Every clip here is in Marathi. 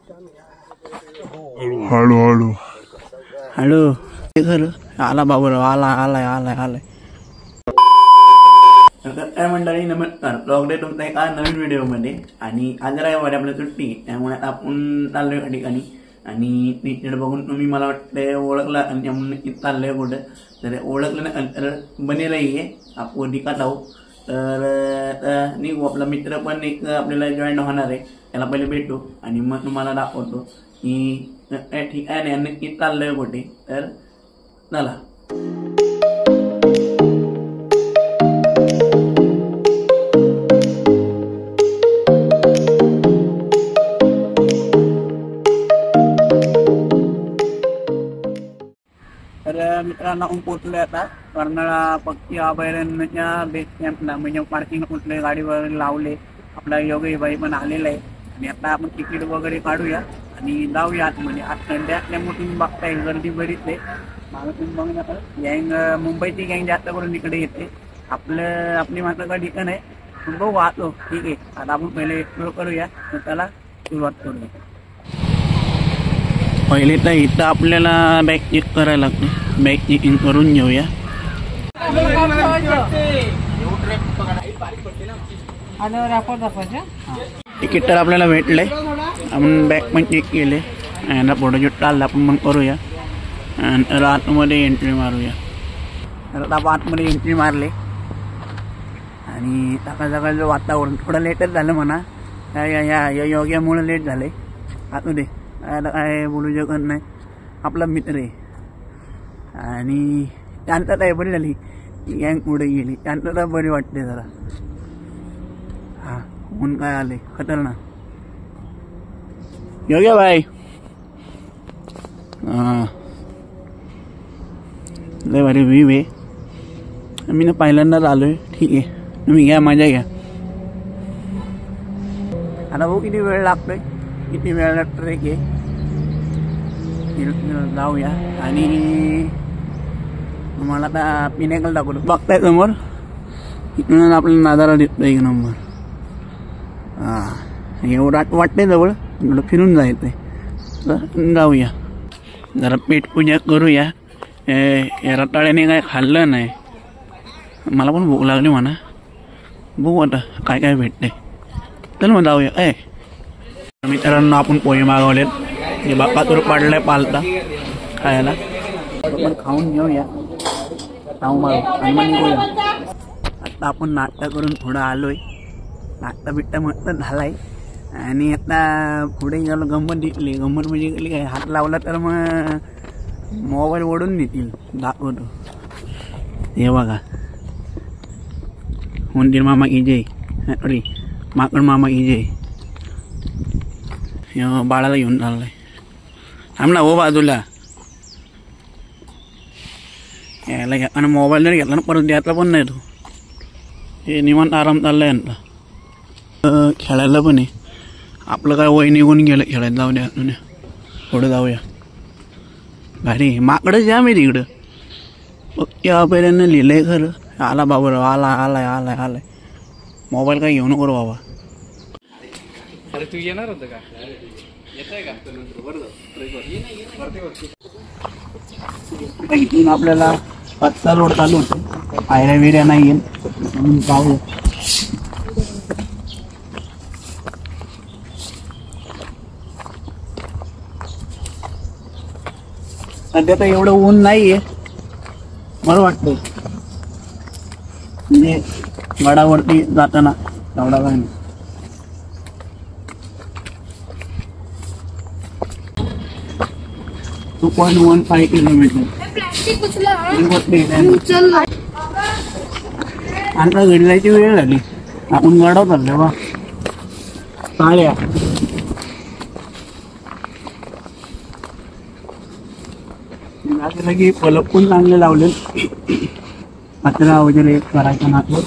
हळू हॅलो घर आला बाबूराव आलाय काय मंडळी नमस्कार. ब्लॉग डे तुमचा एका नवीन व्हिडिओमध्ये. आणि आज रविवारी आपल्या सुट्टी, त्यामुळे आपण चाललोय एका ठिकाणी. आणि तिकडे बघून तुम्ही मला वाटतं ओळखला आणि नक्कीच चाललंय कुठं. तर ओळखलं ना तर बनेल आहे आपण ठिकाण आहो. तर निघू. आपला मित्र पण एक आपल्याला जॉईन होणार आहे, त्याला पहिले भेटू आणि मग तुम्हाला दाखवतो की ठीक आहे नक्कीच चाललंय कुठे. तर चला. तर मित्रांनो आपण पोहोचलो आता कर्नाळा पक्षी अभयारण्याच्या बेस कॅम्पला. म्हणजे पार्किंग कुठले गाडीवर लावले. आपला योगेशभाई पण आलेला आहे. आणि आता आपण तिकीट वगैरे काढूया आणि जाऊया आतमध्ये. आज संडे असल्यामुळे तुम्ही बघताय गर्दी बरीच आहे. मागं तुम्ही बघण्यात गँग, मुंबईची गँग जास्त करून इकडे येते. आपली मात्र का ठिकाण आहे. बघू आलो. ठीक आहे, आता आपण पहिले एक्सप्लोर करूया. तर त्याला सुरुवात करूया. पहिले तर इथं आपल्याला बॅग चेक करायला लागते. बॅग चेकिंग करून घेऊया. तिकीट तर आपल्याला भेटलंय. आपण बॅग पण चेक केले. यांना फोटोशूट काढला आपण मग करूया. आणि आतमध्ये एंट्री मारूया. तर आपण आतमध्ये एंट्री मारले. आणि सकाळ सकाळचं वातावरण थोडं लेटच झालं म्हणा. या योग्यामुळे लेट झालंय. आतमध्ये आता काय बोलू शकत नाही. आपला मित्र आहे आणि शांतता बरी झाली. गँग पुढे गेली. शांतता बरी वाटते जरा. हा ऊन काय आले खतरनाक. योग्य भाई लय भारी व्ह्यू आहे. मी ना पहिल्यांदाच आलोय. ठीक आहे, तुम्ही घ्या मजा घ्या. आता भाऊ किती वेळ लागतोय, किती वेळाला ट्रेक आहे. जाऊया. आणि तुम्हाला आता पिनेकल दाखवतो. बघताय समोर इथून आपल्याला नजारा दिसतो एक नंबर. एवढं वाटतंय जवळ. एवढं फिरून जायचंय. जाऊया जरा पेट पूजा करूया. रताळ्याने काय खाल्लं नाही. मला पण भूक लागली म्हणा. बघू आता काय काय भेटतंय. चल मग जाऊया. मित्रांनो आपण पोहे मागवलेत. हे बापातूर पाडलाय पालता खायला. आपण खाऊन घेऊया. खाऊ मारू आणि मग निघूया. आता आपण नाश्ता करून थोडं आलोय. नाश्ता बिट्टा मस्त झालाय. आणि आता पुढे गेलो. गंमत दिसली. गंमत म्हणजे गेली काय, हात लावला तर मग मोबाईल ओढून नेतील. दाखवतो हे बघा. उंदीर मामा की जय. अरे माकड मामा की जय. बाळाला घेऊन चाललाय. थांब ना हो बाजूला. यायला घ्या. आणि मोबाईल जर घेतला ना परत द्यायचा पण नाही तो. हे निवांत आराम चाललाय यांचा. खेळायला पण आहे. आपलं काय वय निघून गेलं खेळायला. जाऊ द्या पुढं जाऊया. भारी माकडं जाम आहे तिकडं. या पहिल्यांदा लिहिलंय खरं. आला बाबूराव आलाय. मोबाईल काय घेऊ नको बाबा. अरे तू येणार होतं का? येतंय का? इथून आपल्याला कच्चा रोड चालू होते. पायऱ्या विऱ्या नाही म्हणून जाऊ. सध्या तर एवढं ऊन नाहीये. बरं वाटतंय. म्हणजे गडावरती जाताना एवढा काय नाही. 2.15 किलोमीटर. आता घरी जायची वेळ झाली. आपण गाडा चाललोय बा. चाळ्या की फलक पण चांगले लावले. कचरा वगैरे करायचा नातलं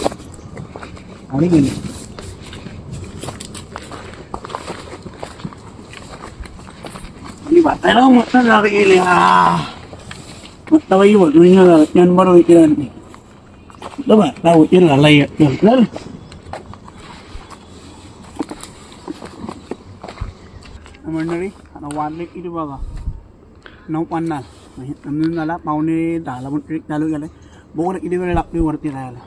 आणि गेले. वाटायला मस्त जागा गेले. मस्त बाई बघून बरोबर विचारांनी भाता उशीर झाला. मंडळी आता वाजले किती बघा 9:50 नंतर झाला 9:10ला पण ट्रेक चालू केलं आहे बघू किती वेळ लागते वरती जायला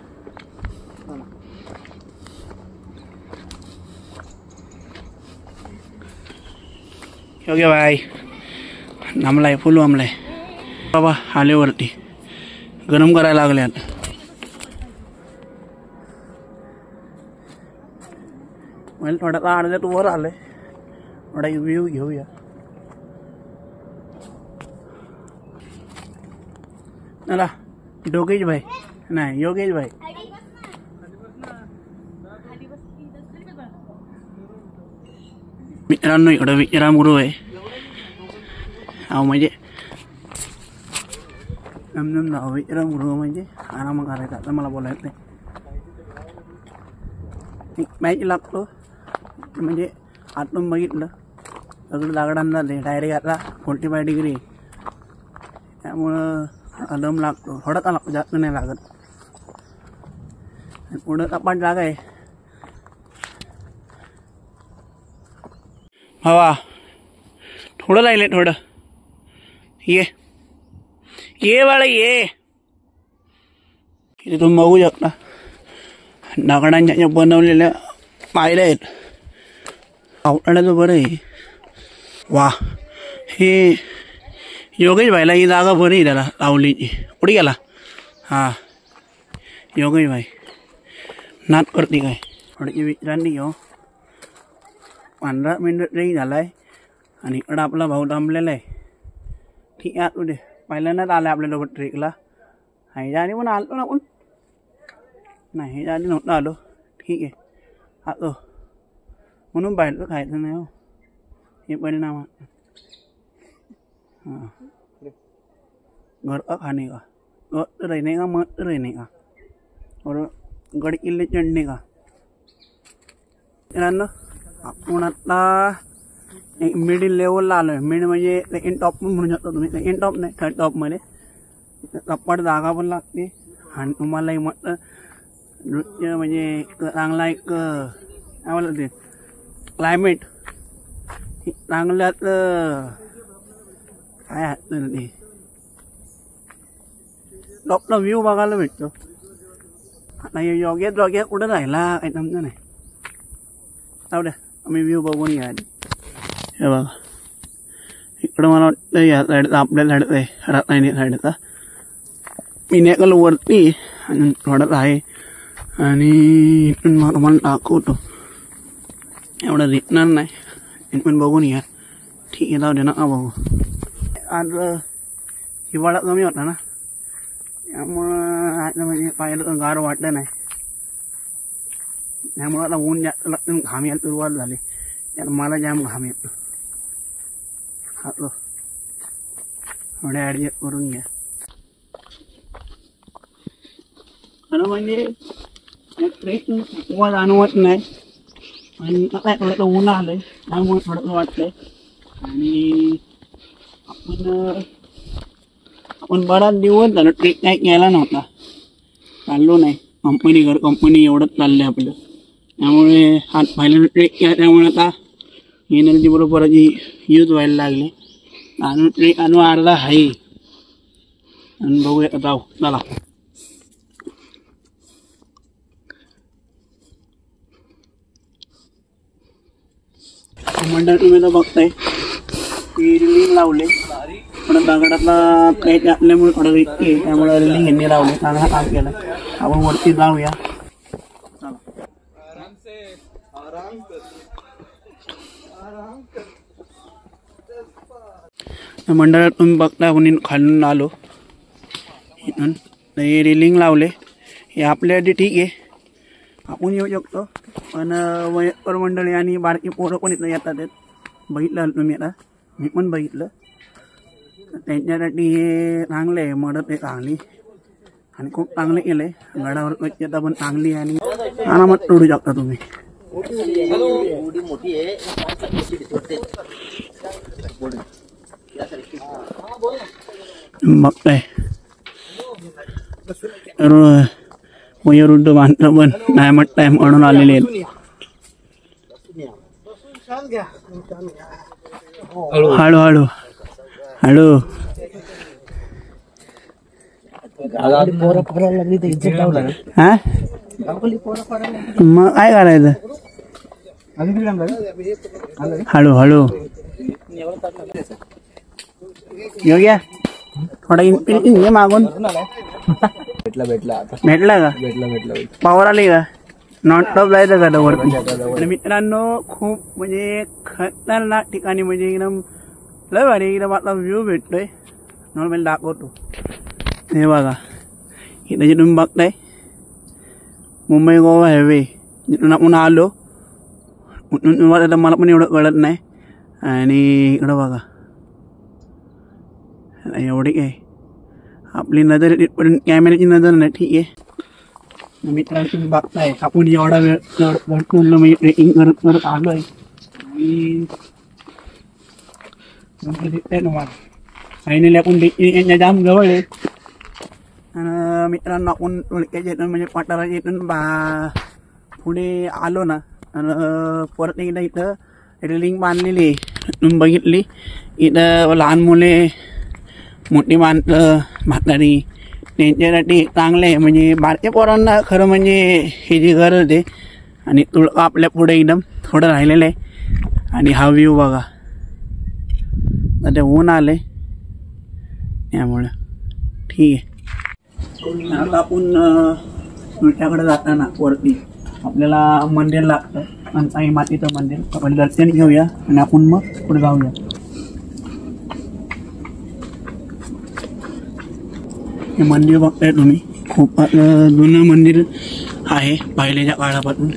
योग्य बाय नामलाय फुल आमलाय बाबा आले वरती गरम करायला लागले आता मला थोडा अर्ध्यात वर आलंय थोडा व्ह्यू घेऊया चला योगेश भाई नाही योगेश भाई मित्रांनो इकडं विश्रामगृह आहे हा म्हणजे विश्रामगृह म्हणजे आराम करायचा आता मला बोलायचं नाही मॅच लागतो म्हणजे आतून बघितलं सगळं दगडांना डायरेक्ट आता 45 डिग्री त्यामुळं दम लागतो थोडासा लागतो जास्त नाही लागत पुढं सपाट जागा आहे हवा थोडं राहिले थोडं ये बाळा ये इथे तुम्ही बघू शकता दगडांच्या बनवलेल्या पायऱ्या आहेत पावसाळ्याचं बरं आहे वा हे योगेश भाईला ही जागा बरी त्याला लावलीची कुठे गेला हा योगेश भाई नात करते काय थोडी विचारांनी घेऊ 15 मिनिट तरी झालाय आणि इकडं आपला भाऊ थांबलेला आहे ठीक आहे तुझे पहिल्यांदाच आलं आपल्याला ट्रेकला ह्याच्या आधी पण आलो ना आपण नाही ह्याच्या आधी नव्हतं आलो ठीक आहे आलो म्हणून बाहेरचं खायचं नाही हो हे परिणाम हाँ घर का खाने का मस्त रहने का और गड किल्ले चढ़ने का आपण आता मिडिल लेवलला आलो आहे मिड म्हणजे सेकंड टॉप पण म्हणू शकता तुम्ही सेकंड टॉप नाही थर्ड टॉपमध्ये कप्पड जागा पण लागते आणि तुम्हालाही मस्त नृत्य म्हणजे चांगला एक काय बोलतात ते क्लायमेट चांगल्यात काय असतं ते टॉपला व्ह्यू बघायला भेटतो आता योग्य कुठं राहिला काही समजा नाही जाऊ द्या आम्ही व्ह्यू बघून घ्या हे बघा इकडं मला वाटतं या साईडचा आपल्या साईडचा आहे रत्नागिरी साईडचा पिनेकल वरती आणि थोडंच आहे आणि इथून मला दाखवतो एवढं दिसणार नाही इथून बघून या ठीक आहे जाऊ दे ना बघू आज हिवाळा कमी होता ना त्यामुळं आज म्हणजे पाहिलं गार वाटलं नाही त्यामुळं आता ऊन जास्त लागतं घाम यायला सुरुवात झाली त्यात मला जाम घाम येतो खातो थोडे ॲडजस्ट करून घ्या खरं म्हणजे ट्रेक वा जाणवत नाही आणि आता थोडंसं ऊन आलंय त्यामुळे थोडंसं वाटतंय आणि आपण बराच दिवस झालं ट्रेक काय केला नव्हता चाललो नाही कंपनी एवढंच चाललंय आपलं त्यामुळे हात पहिल्यांदा ट्रेक केला त्यामुळे आता एनर्जी बरोबर यूज व्हायला लागले आणि ट्रेक आणू अर्धा आहे आणि बघूया जाऊ चला मंडळ तुम्ही तर बघताय रिलिंग लावले पण दगडातला प्लेट असल्यामुळे थोडं रिस्की आहे त्यामुळे रिलिंग यांनी लावले चांगला काम केलं आपण वरती जाऊया मंडळात तुम्ही बघता आपण खालून आलो इथून हे रेलिंग लावले हे आपल्यासाठी ठीक आहे आपण येऊ शकतो पण वयस्कर मंडळी आणि बारकी पोरं पण इथं येतात बघितलं तुम्ही आता मी पण बघितलं त्यांच्यासाठी हे चांगलं आहे मदत आहे चांगली आणि खूप चांगले केलं आहे गडावर स्वच्छता पण चांगली आहे आणि आरामात तोडू शकता तुम्ही बघताय वयोवृद्ध माणसं पण डायमंड टाइम म्हणून आलेले आहेत हळू हळू हळू हा मग काय करायचं हळू हळू योग्या थोडा घे मागून भेटला का पावर आली का नॉन स्टॉप जायचं का वरती मित्रांनो खूप म्हणजे खतरनाक ठिकाणी म्हणजे एकदम लय भारी एकदम आता व्ह्यू भेटतोय नॉर्मल दाखवतो हे बघा इथे जे तुम्ही बघताय मुंबई गोवा हायवे जिथून आपण आलो मला पण एवढं कळत नाही आणि इकडं बघा एवढी काय आपली नजर इथपर्यंत कॅमेऱ्याची नजर नाही ठीक आहे मित्रांनो तुम्ही बघताय आपण एवढा वेळ म्हणलं मी ट्रेकिंग करत करत आलो आहे दिसतंय तुम्हाला फायनली आपण यांच्या जाम जवळ आहे आणि मित्रांनो आपण टोळक्याच्या इथून म्हणजे पठाराच्या इथून पुढे आलो ना आणि परत एकदा इथं रेलिंग बांधलेली आहे बघितली इथं लहान मुले मोठी माणसं म्हातारी त्यांच्यासाठी चांगलं आहे म्हणजे बारक्या पोरांना खरं म्हणजे हे जी गरज आहे आणि तुळका आपल्या पुढे एकदम थोडं राहिलेलं आहे आणि हा व्ह्यू बघा आता ऊन आले त्यामुळं ठीक आहे आता आपण तुळच्याकडे जाताना वरती आपल्याला मंदिर लागतं आणि मातीचं मंदिर आपण दर्शन घेऊया आणि आपण मग पुढे जाऊया हे मंदिर बघताय तुम्ही खूप जुनं मंदिर आहे पहिल्याच्या काळापासून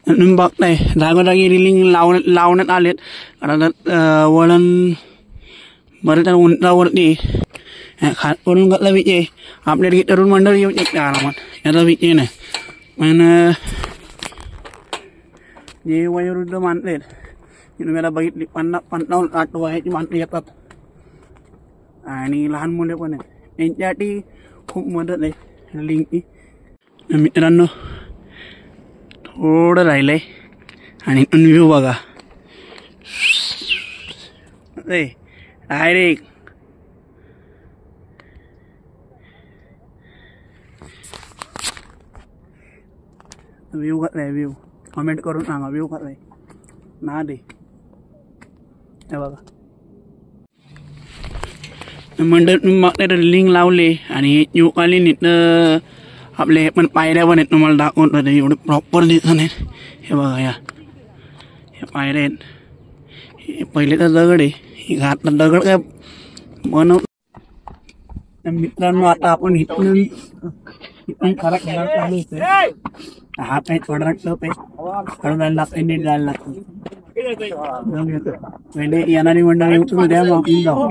तुम्ही बघताय जागोजागी रिलिंग लावण्यात आलेत कारण वळण बरेच उंचावरती खास करून कसला विषय आपल्या तरुण मंडळ येऊ शकते आरामात याचा विषय नाही पण जे वयोवृद्ध माणसं आहेत तुम्हाला बघितली 50-55 वयाची माणसं येतात आणि लहान मुले पण आहेत त्यांच्यासाठी खूप मदत आहे लिंकची मित्रांनो थोडं राहिलं आहे आणि व्ह्यू बघा डायरेक्ट व्ह्यू कसा आहे व्ह्यू कमेंट करून सांगा व्ह्यू कसा आहे ना दे हे बघा मंडळ मागच्या रिलिंग लावले आणि युवकालीन इथं आपले हे पण पायऱ्या पण आहेत तुम्हाला दाखवून होते एवढे प्रॉपर दिसत नाहीत हे बघा या हे पायऱ्या आहेत हे पहिले तर दगड आहे हे घातला दगड काय बनव मित्रांनो आता आपण इथून खरा खेळायला चालू होतोय हा काही थोडा टप आहे खरं जायला लागतं नीट जायला लागतं पहिले येणारी मंडळी उतरू द्या मग आपण जाऊ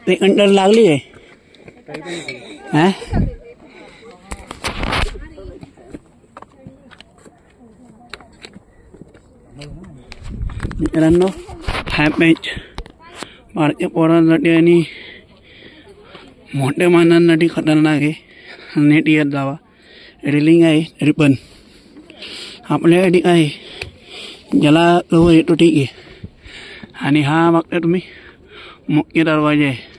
ती कंटर लागली आहे हा मित्रांनो हा मॅच भारतीय पोरांसाठी आणि मोठ्या मानांसाठी खतरनाक आहे नेट येत जावा रेलिंग आहे तरी पण आपल्यासाठी आहे ज्याला जवळ येतो ठीक आहे आणि हा बघता तुम्ही मुख्य दरवाजा आहे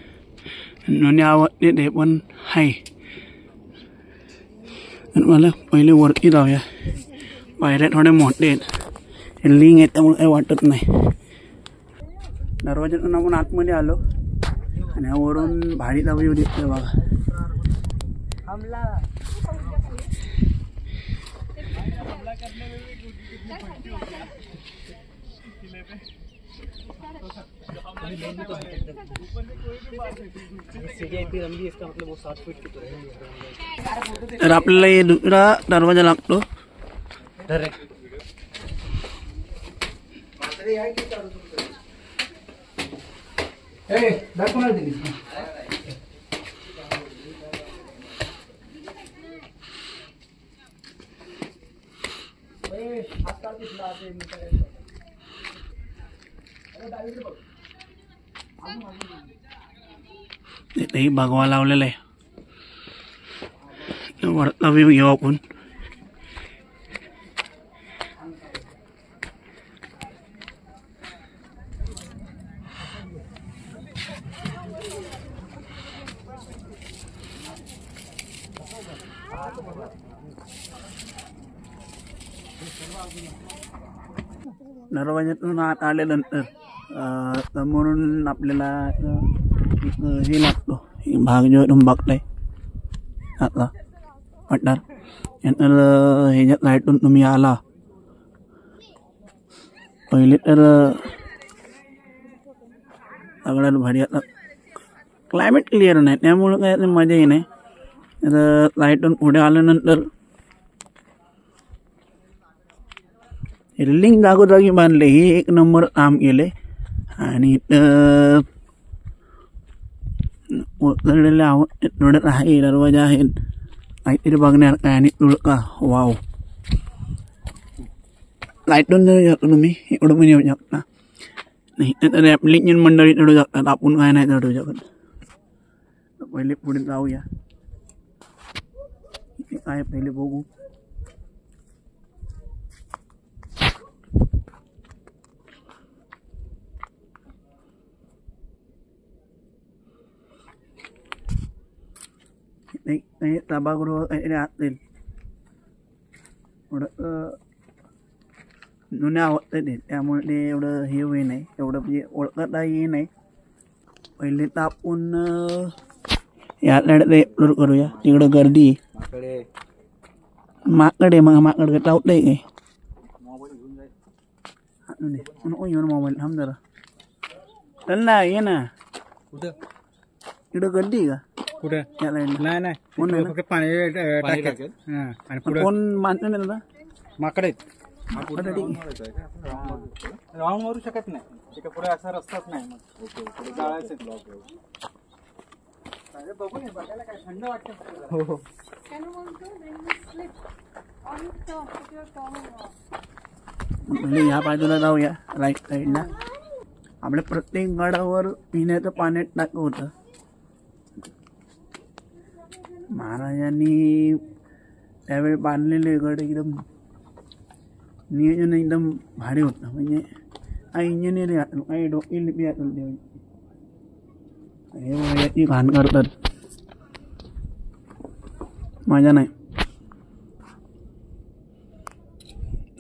नोंदी आवडते ते पण आहे मला पहिले वरती जाऊया पायऱ्या थोड्या मोठे आहेत लिंग आहे त्यामुळे काही वाटत नाही दरवाज्यातून आपण आतमध्ये आलो आणि वरून भारी व्ह्यू दिसतोय बघा तर आपल्याला हे दुसरा दरवाजा लागतो इथेही भगवा लावलेला आहे. वरचा व्ह्यू घेऊ आपण. दरवाज्यातून आत आल्यानंतर समोरून आपल्याला हे लागतो भाग जो तुम्ही बघताय आता पडणार. नंतर ह्याच्या साईडून तुम्ही आला पहिले तर सगळ्यात भारी. आता क्लायमेट क्लिअर नाही त्यामुळं काय मजा येई नाही. तर साईडून पुढे आल्यानंतर रेलिंग जागोजागी बांधले. हे एक नंबर काम केले. आणि उतरलेले आहोत थोडं आहे दरवाजा आहेत काहीतरी बघण्यासारखं आहे. आणि तुळका वाव लाईटून जाऊ शकतो तुम्ही इकडं पण येऊ शकता. नाही तर ॲप्लिकेशन मंडळी चढू शकतात आपण काय नाही चढू शकत. पहिले पुढे जाऊया काय पहिले बघू. नाही सभागृह काहीतरी असतील थोडं जुन्या अवस्थेत आहे त्यामुळे ते एवढं हे होई नाही एवढं म्हणजे ओळखताही नाही. पहिले तर आपण या साईडला एक्सप्लोर करूया. तिकडं गर्दी माकडे मग माकड लावतंय काय नको येऊन मोबाईल थांब जरा. चल ना ये ना. कुठं तिकडं गर्दी आहे का कुठे त्या साईडला? नाही कोण नाही फक्त पाणी टाकायचं. आणि पुढे कोण मानतं नाही दादा. माकड आहेत. आता ठीक आहे. राऊंड मारू शकत नाही तिकडे पुढे असा रस्ताच नाही. मग जाळायचं बघून बघायला काय थंड वाटतं. हो हो म्हणजे ह्या बाजूला जाऊया राईट साईडला. आपल्या प्रत्येक गडावर पिण्याचं पाणी टाकं होतं. महाराजांनी त्यावेळी बांधलेले गड एकदम नियोजन एकदम भारी होतं. म्हणजे काही इंजिनिअरिंग असेल काही डोकी लिपी असेल ते हे याची घाण करतात. मजा नाही.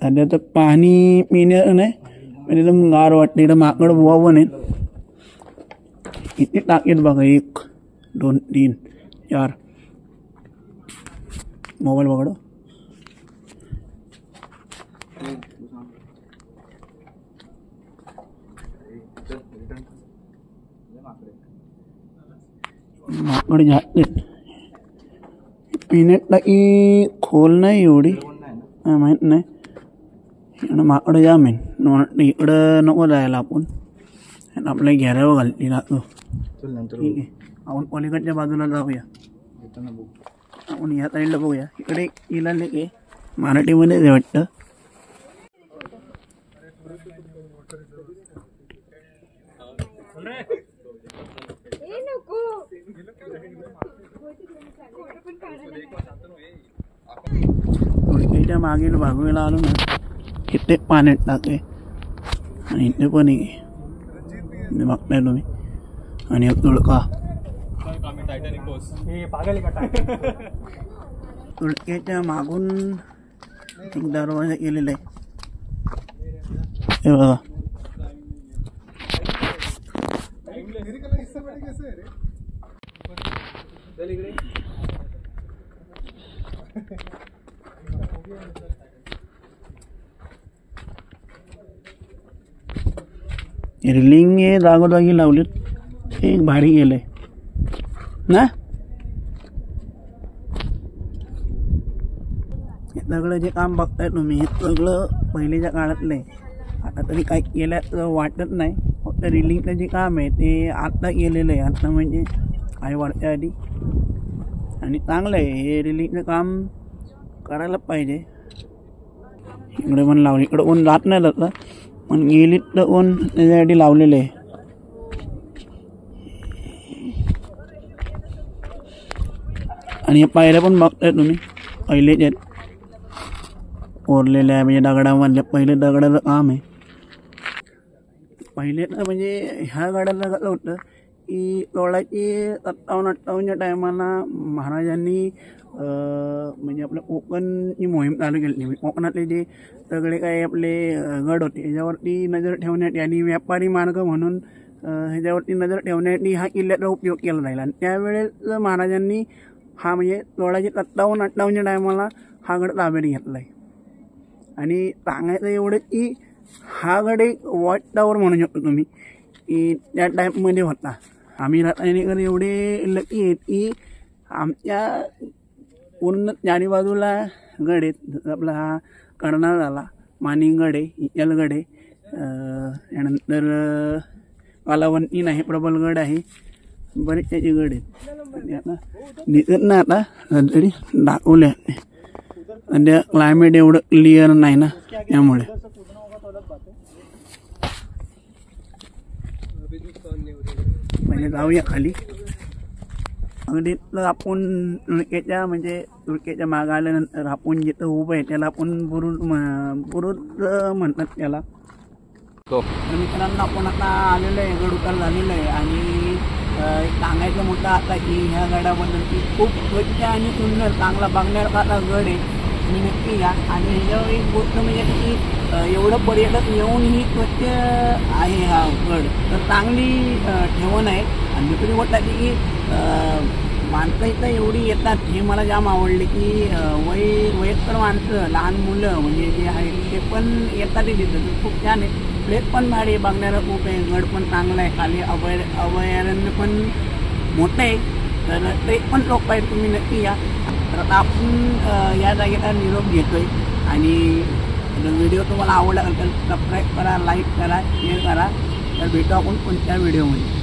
सध्या तर पाणी पिण्याचं नाही पण एकदम गार वाटते. इकडं माकड बुवा नाही. किती टाकेत बघा 1 2 3 4. मोबाईल बघा माकड जास्त पिण्यात टाकी खोल नाही एवढी माहीत नाही. माकडं जाम आहे. इकडं नको जायला आपण आपल्या घेऱ्यावर घालती लागतो. ठीक आहे आपण पलीकडच्या बाजूला जाऊया. आपण ह्या साईडला बघूया. इकडे इला की मराठीमध्ये वाटतं. तुळशीच्या मागील बाजूला आलो ना इथे पाण्यात टाके आणि इथे पण बघताय तुम्ही. आणि तुळका तुळकेच्या मागून एक दरवाजा केलेला आहे. हे बघा रेलिंग हे जागोजागी लावलीत. एक भारी गेलंय ना. हे सगळं जे काम बघताय तुम्ही हे सगळं पहिलेच्या काळातलं आहे. आता तरी काही केल्याचं वाटत नाही. फक्त रिलिंगचं जे काम आहे ते आत्ता केलेलं आहे, आत्ता म्हणजे काही वर्षा आधी. आणि चांगलं आहे हे रिलिंगचं काम करायला पाहिजे. इकडे पण लावले, इकडं ऊन जात नाही जातं पण गेली तर ऊन त्याच्यासाठी लावलेलं आहे. आणि हे पायऱ्या पण बघताय तुम्ही, पहिलेच आहेत कोरलेल्या आहे, म्हणजे दगडामधले पहिले दगडाचं काम आहे. पहिले तर म्हणजे ह्या गडाला कसं होतं की 1657-58च्या टायमाला महाराजांनी म्हणजे आपलं कोकणची मोहीम चालू केली. कोकणातले जे सगळे काही आपले गड होते ह्याच्यावरती नजर ठेवण्यासाठी आणि व्यापारी मार्ग म्हणून ह्याच्यावरती नजर ठेवण्यासाठी हा किल्ल्याचा उपयोग केला जाईल. आणि त्यावेळेस महाराजांनी हा म्हणजे 1657-58च्या टायमाला हा गड ताब्यात घेतला आहे. आणि सांगायचं एवढं की हा गड एक वॉच टावर म्हणू शकतो तुम्ही की त्या टाईपमध्ये होता. आम्ही रत्नागिरीकर एवढे लकी आहेत की आमच्या पूर्ण चारी बाजूला गड आहेत. आपला हा कर्नाळ झाला, मानिंगगड आहे, इचलगड आहे, त्यानंतर कालावंतीन आहे, प्रबलगड आहे, बरेच त्याचे गड आहेत. आता दिसत ना, आता तरी दाखवले. सध्या क्लायमेट एवढं क्लिअर नाही ना, त्यामुळे पहिले जाऊया खाली. अगदी आपण तुळकेच्या म्हणजे तुळकेच्या मागं आल्यानंतर आपण जिथं उभं आहे त्याला आपण बुरुज म्हणतात त्याला. तर मित्रांनो आपण आता आलेलो आहे, गड उतार झालेलं आहे. आणि सांगायचं मोठं आता की ह्या गडाबद्दल की खूप स्वच्छ आणि सुंदर चांगला बघण्यासारखा गड आहे, तुम्ही नक्की या. आणि ह्याच्यावर एक गोष्ट म्हणजे की एवढं पर्यटक येऊनही स्वच्छ आहे हा गड, तर चांगली ठेवण आहे. आणि दुसरी गोष्ट अशी की माणसं इथं एवढी येतात हे मला जाम आवडले की वयस्कर माणसं, लहान मुलं म्हणजे जे आहेत ते पण येतात तिथं. खूप छान आहे, प्लेस पण भारी बघणारं खूप आहे, गड पण चांगला आहे, खाली अभयारण्य पण मोठं आहे. तर ते पण लोक आहेत, तुम्ही नक्की या. तर आता आपण या जागेला निरोप घेतोय. आणि व्हिडिओ तुम्हाला आवडला तर सबस्क्राईब करा, लाईक करा, शेअर करा. तर भेटू आपण कोणत्या व्हिडिओमध्ये.